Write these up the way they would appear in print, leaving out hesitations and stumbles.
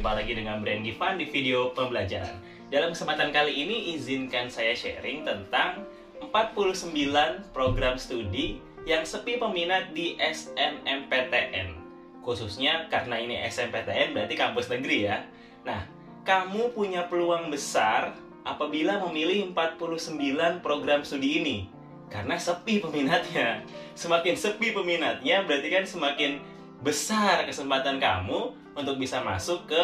Jumpa lagi dengan Brand Givan di video pembelajaran. Dalam kesempatan kali ini, izinkan saya sharing tentang 49 program studi yang sepi peminat di SNMPTN. Khususnya karena ini SNMPTN berarti kampus negeri ya. Nah, kamu punya peluang besar apabila memilih 49 program studi ini. Karena sepi peminatnya. Semakin sepi peminatnya berarti kan semakin besar kesempatan kamu untuk bisa masuk ke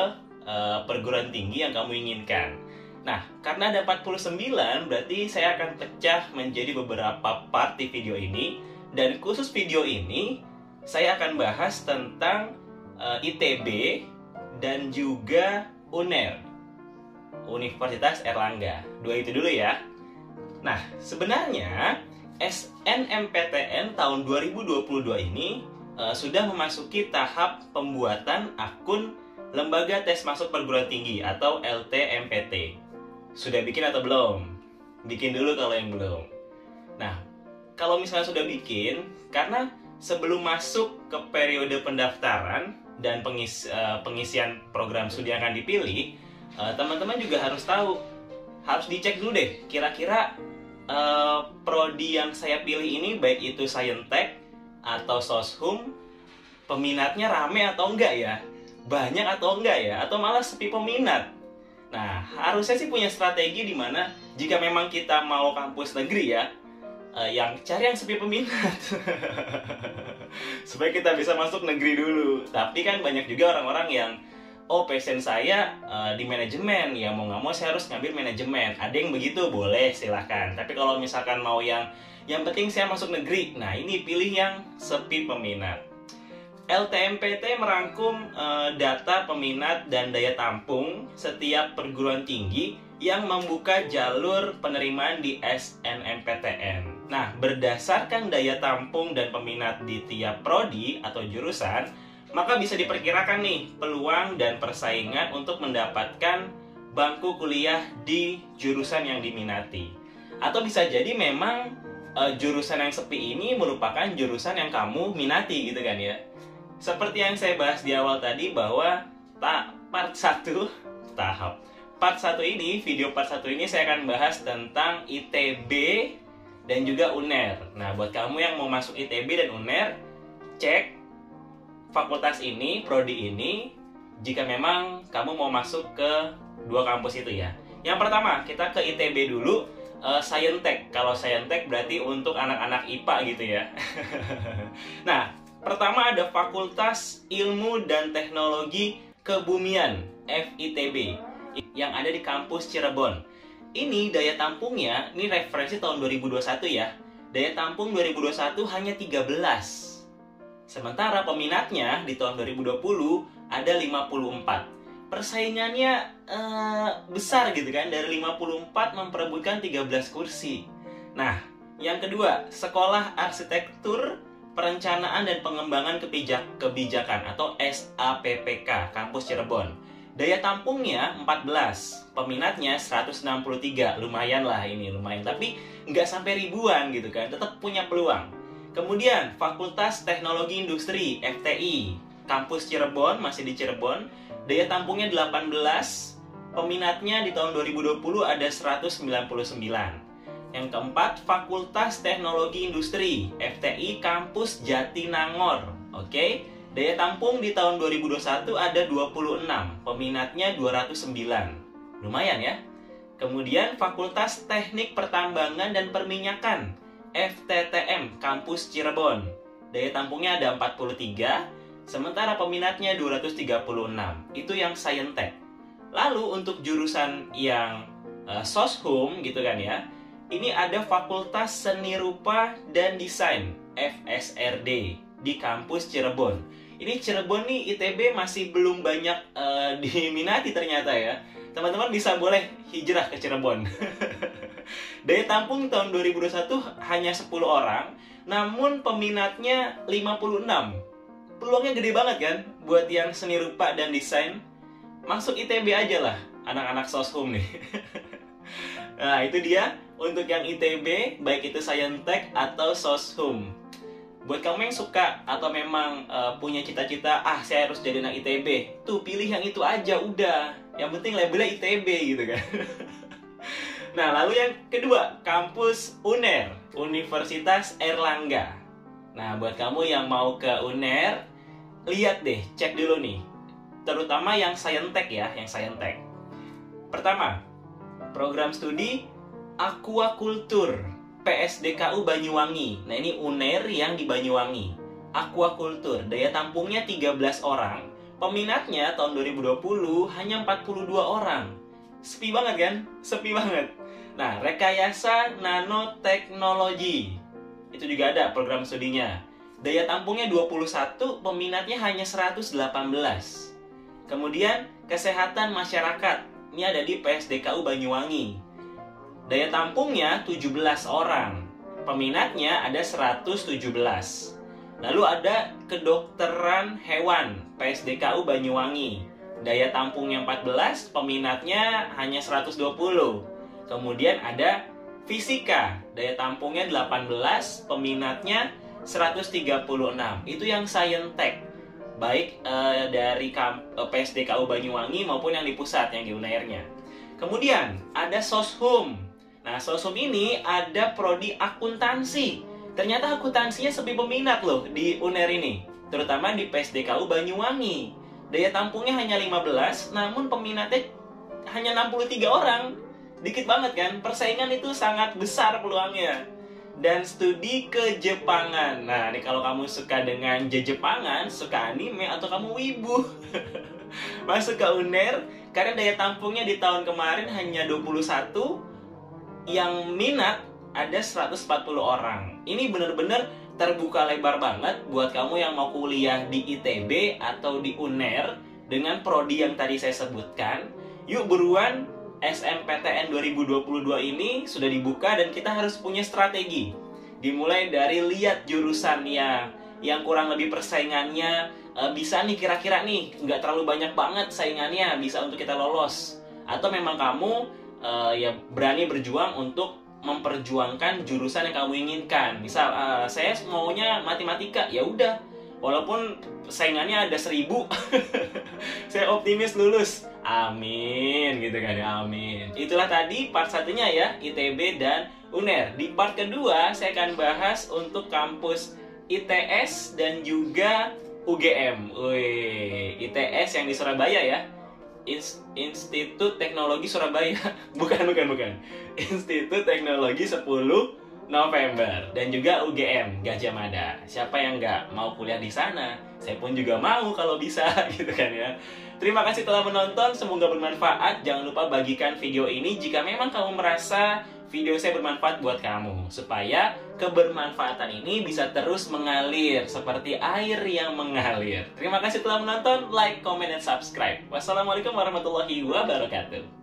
perguruan tinggi yang kamu inginkan. Nah, karena ada 49, berarti saya akan pecah menjadi beberapa part di video ini. Dan khusus video ini, saya akan bahas tentang ITB dan juga UNER, Universitas Erlangga. Dua itu dulu ya. Nah, sebenarnya SNMPTN tahun 2022 ini sudah memasuki tahap pembuatan akun Lembaga Tes Masuk Perguruan Tinggi atau LTMPT. Sudah bikin atau belum? Bikin dulu kalau yang belum. Nah, kalau misalnya sudah bikin, karena sebelum masuk ke periode pendaftaran dan pengisian program studi yang akan dipilih, teman-teman juga harus tahu, harus dicek dulu deh, kira-kira prodi yang saya pilih ini, baik itu Saintek atau Soshum, peminatnya rame atau enggak ya? Banyak atau enggak ya? Atau malah sepi peminat? Nah, harusnya sih punya strategi di mana jika memang kita mau kampus negeri ya, yang cari yang sepi peminat. Supaya kita bisa masuk negeri dulu. Tapi kan banyak juga orang-orang yang passion saya di manajemen, ya mau nggak mau saya harus ngambil manajemen. Ada yang begitu, boleh silahkan. Tapi kalau misalkan mau yang penting saya masuk negeri, nah ini pilih yang sepi peminat. LTMPT merangkum data peminat dan daya tampung setiap perguruan tinggi yang membuka jalur penerimaan di SNMPTN. Nah, berdasarkan daya tampung dan peminat di tiap prodi atau jurusan, maka bisa diperkirakan nih peluang dan persaingan untuk mendapatkan bangku kuliah di jurusan yang diminati. Atau bisa jadi memang jurusan yang sepi ini merupakan jurusan yang kamu minati gitu kan ya. Seperti yang saya bahas di awal tadi bahwa part 1 ini, video part 1 ini saya akan bahas tentang ITB dan juga UNER. Nah, buat kamu yang mau masuk ITB dan UNER, cek fakultas ini, prodi ini, jika memang kamu mau masuk ke dua kampus itu ya. Yang pertama, kita ke ITB dulu. Saintek. Kalau Saintek berarti untuk anak-anak IPA gitu ya. Nah, pertama ada Fakultas Ilmu dan Teknologi Kebumian (FITB) yang ada di kampus Cirebon. Ini daya tampungnya, ini referensi tahun 2021 ya. Daya tampung 2021 hanya 13. Sementara peminatnya di tahun 2020 ada 54. Persaingannya besar gitu kan, dari 54 memperebutkan 13 kursi. Nah, yang kedua, Sekolah Arsitektur, Perencanaan dan Pengembangan Kebijakan atau SAPPK, Kampus Cirebon. Daya tampungnya 14, peminatnya 163, lumayan lah ini, lumayan. Tapi nggak sampai ribuan gitu kan, tetap punya peluang. Kemudian, Fakultas Teknologi Industri, FTI, Kampus Cirebon, masih di Cirebon. Daya tampungnya 18, peminatnya di tahun 2020 ada 199. Yang keempat, Fakultas Teknologi Industri, FTI Kampus Jatinangor. Oke, daya tampung di tahun 2021 ada 26, peminatnya 209. Lumayan ya. Kemudian Fakultas Teknik Pertambangan dan Perminyakan, FTTM Kampus Cirebon. Daya tampungnya ada 43, sementara peminatnya 236. Itu yang Saintek. Lalu untuk jurusan yang Soshum gitu kan ya, ini ada Fakultas Seni Rupa dan Desain, FSRD, di kampus Cirebon. Ini Cirebon nih, ITB masih belum banyak diminati ternyata ya. Teman-teman bisa boleh hijrah ke Cirebon. Daya tampung tahun 2021 hanya 10 orang, namun peminatnya 56. Peluangnya gede banget kan buat yang seni rupa dan desain. Masuk ITB aja lah, anak-anak Soshum nih. Nah, itu dia untuk yang ITB, baik itu Saintek atau Soshum. buat kamu yang suka atau memang punya cita-cita, saya harus jadi anak ITB, tuh pilih yang itu aja udah. Yang penting labelnya ITB gitu kan. Nah, lalu yang kedua, kampus UNER, Universitas Airlangga. Nah, buat kamu yang mau ke UNER, lihat deh, cek dulu nih. Terutama yang Saintek ya, yang Saintek. Pertama, program studi Aquaculture, PSDKU Banyuwangi. Nah, ini UNER yang di Banyuwangi. Aquaculture, daya tampungnya 13 orang. Peminatnya tahun 2020 hanya 42 orang. Sepi banget kan? Sepi banget. Nah, rekayasa nanoteknologi. Itu juga ada program studinya. Daya tampungnya 21, peminatnya hanya 118. Kemudian, kesehatan masyarakat. Ini ada di PSDKU Banyuwangi. Daya tampungnya 17 orang. Peminatnya ada 117. Lalu ada kedokteran hewan, PSDKU Banyuwangi. Daya tampungnya 14, peminatnya hanya 120. Kemudian ada fisika, daya tampungnya 18, peminatnya 136. Itu yang Saintek, baik dari PSDKU Banyuwangi maupun yang di pusat, yang di UNER-nya. Kemudian ada Soshum. Nah, Soshum ini ada prodi akuntansi. Ternyata akuntansinya sepi peminat loh di UNER ini, terutama di PSDKU Banyuwangi. Daya tampungnya hanya 15, namun peminatnya hanya 63 orang. Dikit banget kan? Persaingan itu sangat besar peluangnya. Dan studi kejepangan. Nah, ini kalau kamu suka dengan Jepangan, suka anime, atau kamu wibu, masuk ke UNER, karena daya tampungnya di tahun kemarin hanya 21, yang minat ada 140 orang. Ini bener-bener terbuka lebar banget buat kamu yang mau kuliah di ITB atau di UNER dengan prodi yang tadi saya sebutkan. Yuk buruan, SNMPTN 2022 ini sudah dibuka dan kita harus punya strategi. Dimulai dari lihat jurusannya, yang kurang lebih persaingannya bisa nih kira-kira nih, nggak terlalu banyak banget saingannya, bisa untuk kita lolos. Atau memang kamu ya berani berjuang untuk memperjuangkan jurusan yang kamu inginkan. Misal saya maunya matematika, ya udah, walaupun saingannya ada 1000, saya optimis lulus. Amin, gitu kan ya, amin. Itulah tadi part satunya ya, ITB dan UNER. Di part kedua saya akan bahas untuk kampus ITS dan juga UGM. Wih, ITS yang di Surabaya ya, Institut Teknologi Surabaya. bukan. Institut Teknologi 10 November. Dan juga UGM, Gajah Mada. Siapa yang nggak mau kuliah di sana? Saya pun juga mau kalau bisa, gitu kan ya. Terima kasih telah menonton, semoga bermanfaat. Jangan lupa bagikan video ini jika memang kamu merasa video saya bermanfaat buat kamu, supaya kebermanfaatan ini bisa terus mengalir seperti air yang mengalir. Terima kasih telah menonton, like, comment, dan subscribe. Wassalamualaikum warahmatullahi wabarakatuh.